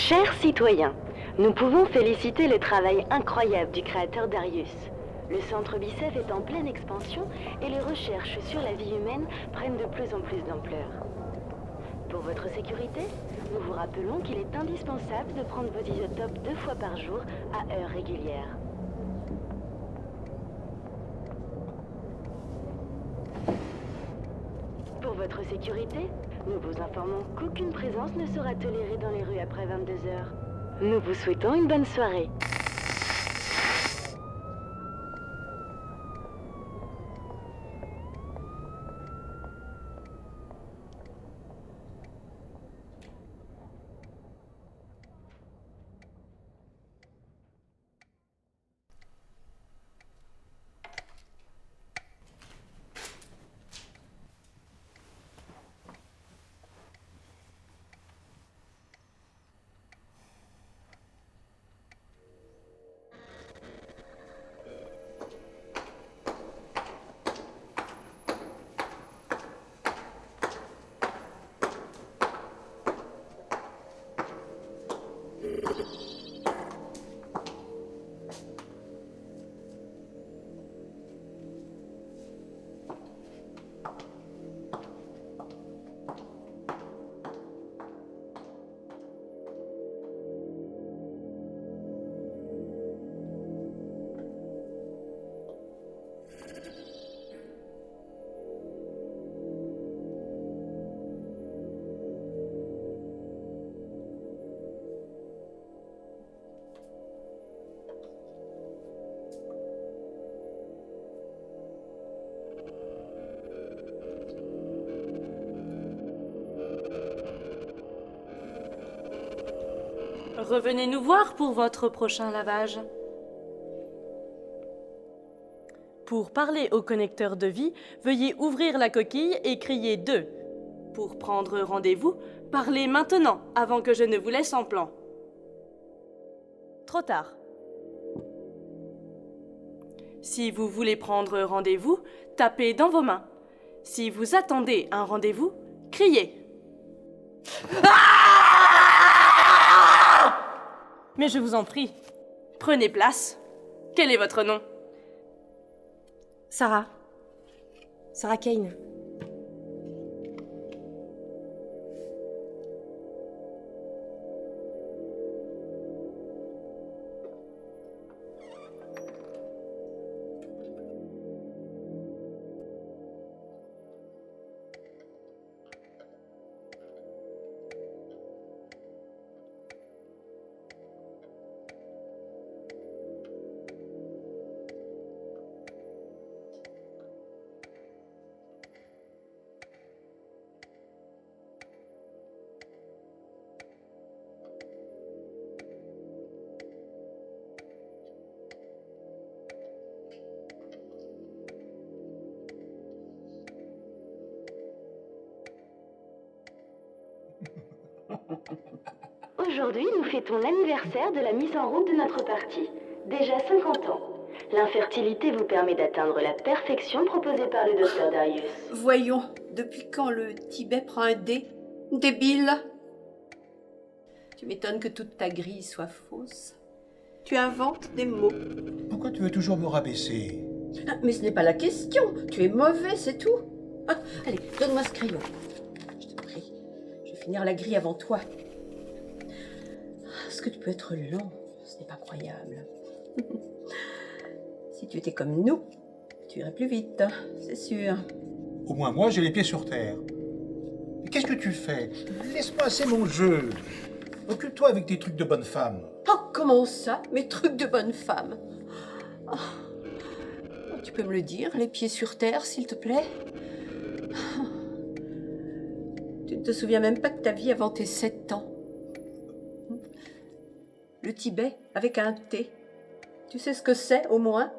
Chers citoyens, nous pouvons féliciter le travail incroyable du créateur Darius. Le centre Bicef est en pleine expansion et les recherches sur la vie humaine prennent de plus en plus d'ampleur. Pour votre sécurité, nous vous rappelons qu'il est indispensable de prendre vos isotopes 2 fois par jour à heure régulière. Pour votre sécurité, nous vous informons qu'aucune présence ne sera tolérée dans les rues après 22 heures. Nous vous souhaitons une bonne soirée. Revenez nous voir pour votre prochain lavage. Pour parler au connecteur de vie, veuillez ouvrir la coquille et crier 2. Pour prendre rendez-vous, parlez maintenant, avant que je ne vous laisse en plan. Trop tard. Si vous voulez prendre rendez-vous, tapez dans vos mains. Si vous attendez un rendez-vous, criez. Mais je vous en prie, prenez place. Quel est votre nom? Sarah. Sarah Kane. Aujourd'hui, nous fêtons l'anniversaire de la mise en route de notre parti. Déjà 50 ans. L'infertilité vous permet d'atteindre la perfection proposée par le docteur Darius. Voyons, depuis quand le Tibet prend un dé? Débile! Tu m'étonnes que toute ta grille soit fausse. Tu inventes des mots. Pourquoi tu veux toujours me rabaisser? Ah, mais ce n'est pas la question. Tu es mauvais, c'est tout. Ah, allez, donne-moi ce crayon. Je te prie. Je vais finir la grille avant toi. Est-ce que tu peux être lent? Ce n'est pas croyable. Si tu étais comme nous, tu irais plus vite, c'est sûr. Au moins moi, j'ai les pieds sur terre. Mais qu'est-ce que tu fais? Laisse-moi, c'est mon jeu. Occupe-toi avec tes trucs de bonne femme. Oh, comment ça? Mes trucs de bonne femme. Oh. Tu peux me le dire, les pieds sur terre, s'il te plaît? Tu ne te souviens même pas de ta vie avant tes 7 ans. Le Tibet, avec un T. Tu sais ce que c'est, au moins?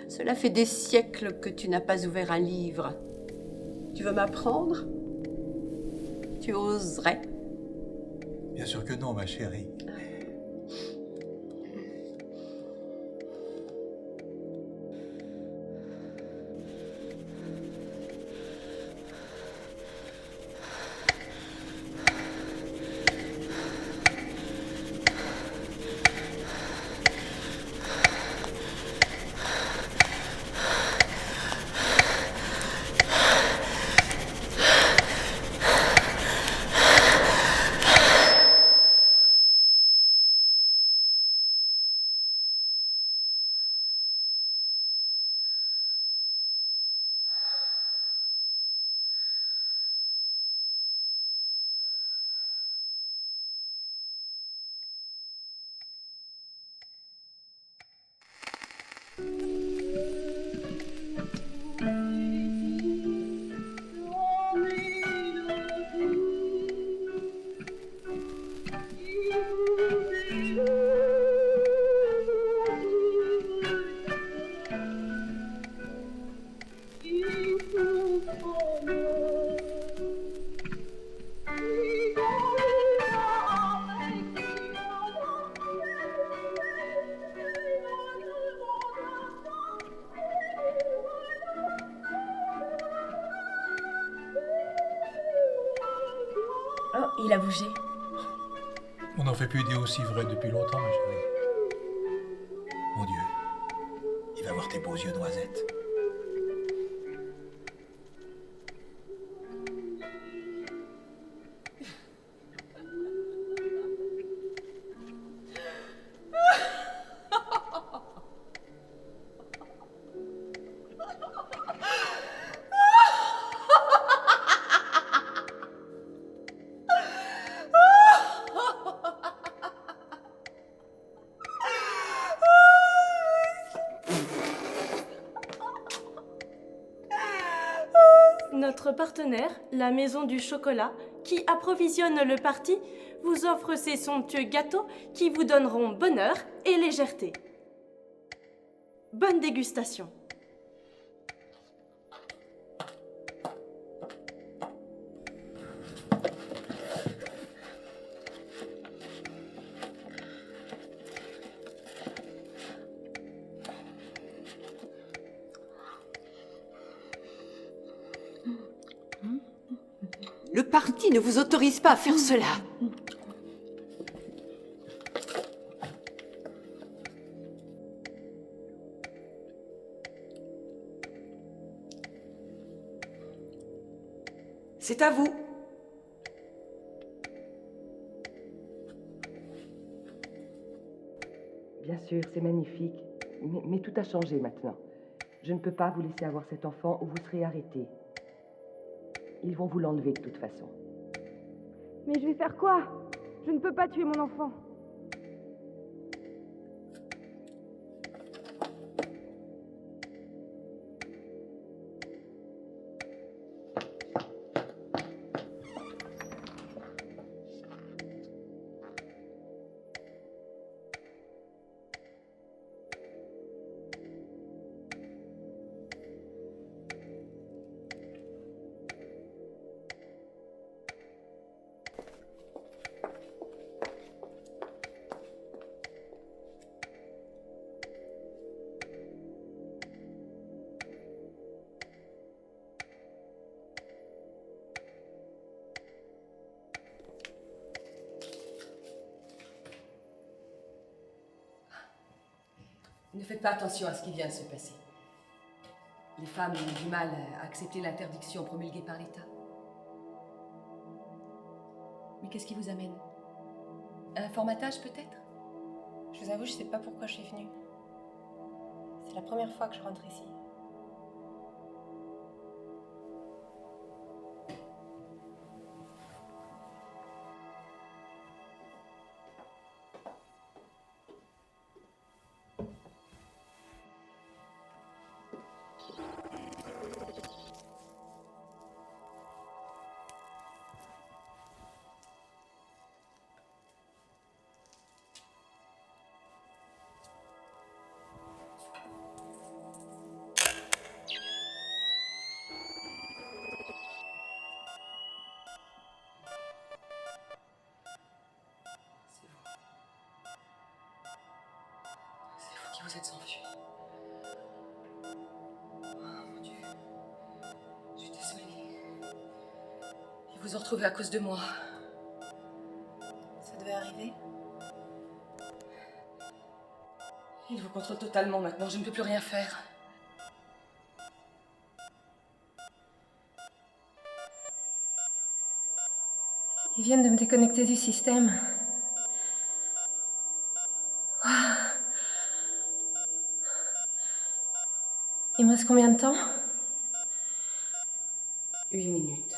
Cela fait des siècles que tu n'as pas ouvert un livre. Tu veux m'apprendre? Tu oserais? Bien sûr que non, ma chérie. Oh, il a bougé. On n'en fait plus des aussi vrais depuis longtemps, ma chérie. Mon Dieu, il va voir tes beaux yeux noisettes. Notre partenaire, la Maison du Chocolat, qui approvisionne le parti, vous offre ces somptueux gâteaux qui vous donneront bonheur et légèreté. Bonne dégustation. Le parti ne vous autorise pas à faire cela. C'est à vous. Bien sûr, c'est magnifique, mais tout a changé maintenant. Je ne peux pas vous laisser avoir cet enfant ou vous serez arrêté. Ils vont vous l'enlever de toute façon. Mais je vais faire quoi? Je ne peux pas tuer mon enfant. Ne faites pas attention à ce qui vient de se passer. Les femmes ont du mal à accepter l'interdiction promulguée par l'État. Mais qu'est-ce qui vous amène? Un formatage peut-être? Je vous avoue, je sais pas pourquoi je suis venue. C'est la première fois que je rentre ici. Qui vous êtes enfui. Oh mon Dieu. Je suis désolée. Ils vous ont retrouvé à cause de moi. Ça devait arriver. Ils vous contrôlent totalement maintenant. Je ne peux plus rien faire. Ils viennent de me déconnecter du système. Il me reste combien de temps? 8 minutes.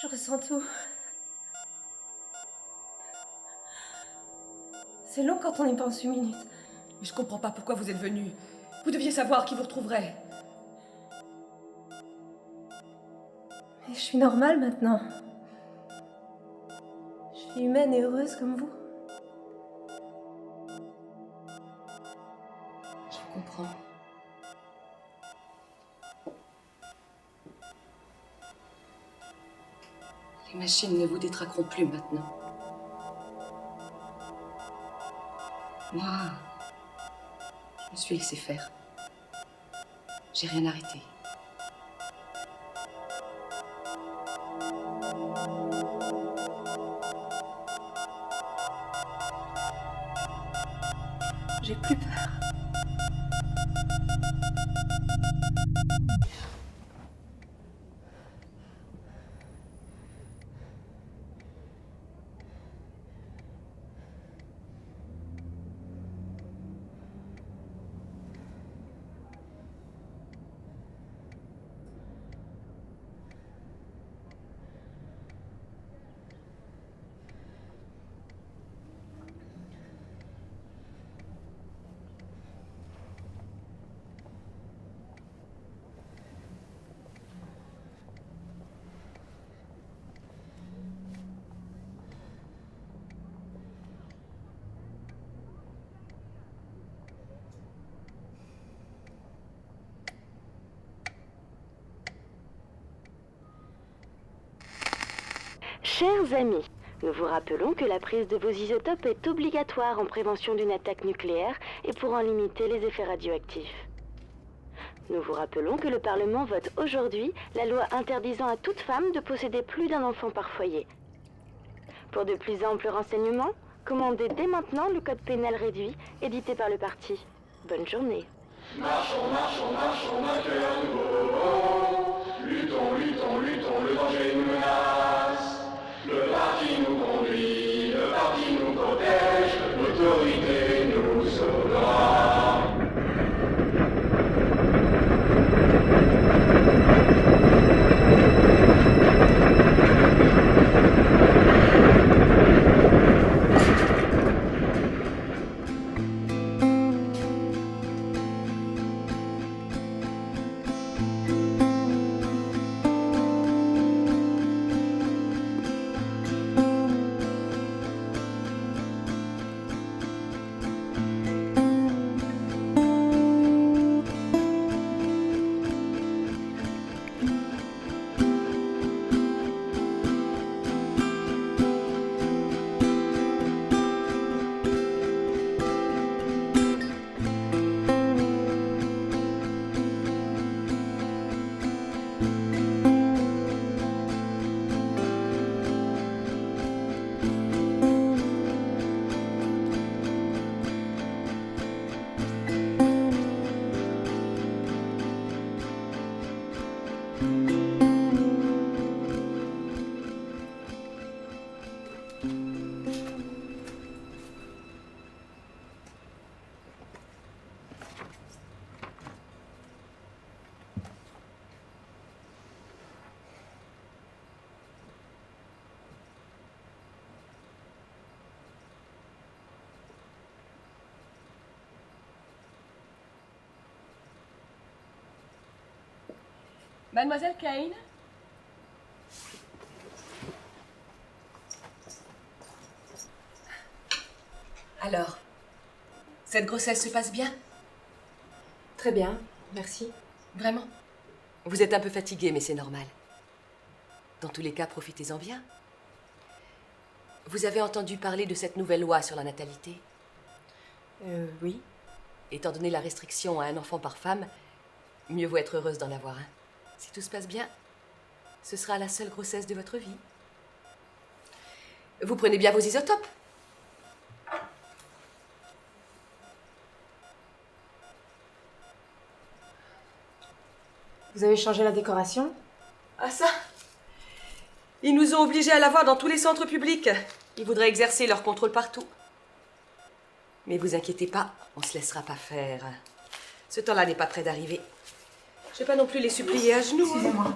Je ressens tout. C'est long quand on y pense 8 minutes. Mais je comprends pas pourquoi vous êtes venu. Vous deviez savoir qui vous retrouverait. Mais je suis normale maintenant. Je suis humaine et heureuse comme vous. Je comprends. Les machines ne vous détraqueront plus maintenant. Moi, je me suis laissé faire. J'ai rien arrêté. J'ai plus peur. Chers amis, nous vous rappelons que la prise de vos isotopes est obligatoire en prévention d'une attaque nucléaire et pour en limiter les effets radioactifs. Nous vous rappelons que le Parlement vote aujourd'hui la loi interdisant à toute femme de posséder plus d'un enfant par foyer. Pour de plus amples renseignements, commandez dès maintenant le code pénal réduit édité par le parti. Bonne journée. Marchons, marchons, marchons d'un cœur nouveau. Luttons, luttons, luttons, le danger nous menace. Le parti nous conduit, le parti nous protège, l'autorité nous sauvera. Mademoiselle Kane? Alors, cette grossesse se passe bien? Très bien, merci. Vraiment? Vous êtes un peu fatiguée, mais c'est normal. Dans tous les cas, profitez-en bien. Vous avez entendu parler de cette nouvelle loi sur la natalité? Oui. Étant donné la restriction à un enfant par femme, mieux vaut être heureuse d'en avoir un. Si tout se passe bien, ce sera la seule grossesse de votre vie. Vous prenez bien vos isotopes? Vous avez changé la décoration? Ah ça? Ils nous ont obligés à l'avoir dans tous les centres publics. Ils voudraient exercer leur contrôle partout. Mais vous inquiétez pas, on se laissera pas faire. Ce temps-là n'est pas près d'arriver. Je vais pas non plus les supplier à genoux. Excusez-moi.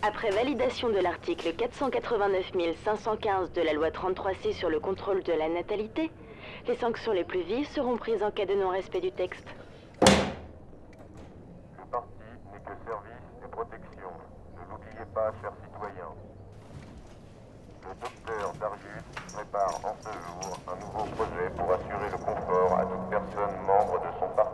Après validation de l'article 489 515 de la loi 33C sur le contrôle de la natalité, les sanctions les plus vives seront prises en cas de non-respect du texte. Le parti n'est que service et protection. Ne l'oubliez pas. pas, chers citoyens. Le docteur Darius prépare en ce jour un nouveau projet pour assurer le confort à toute personne membre de son parti.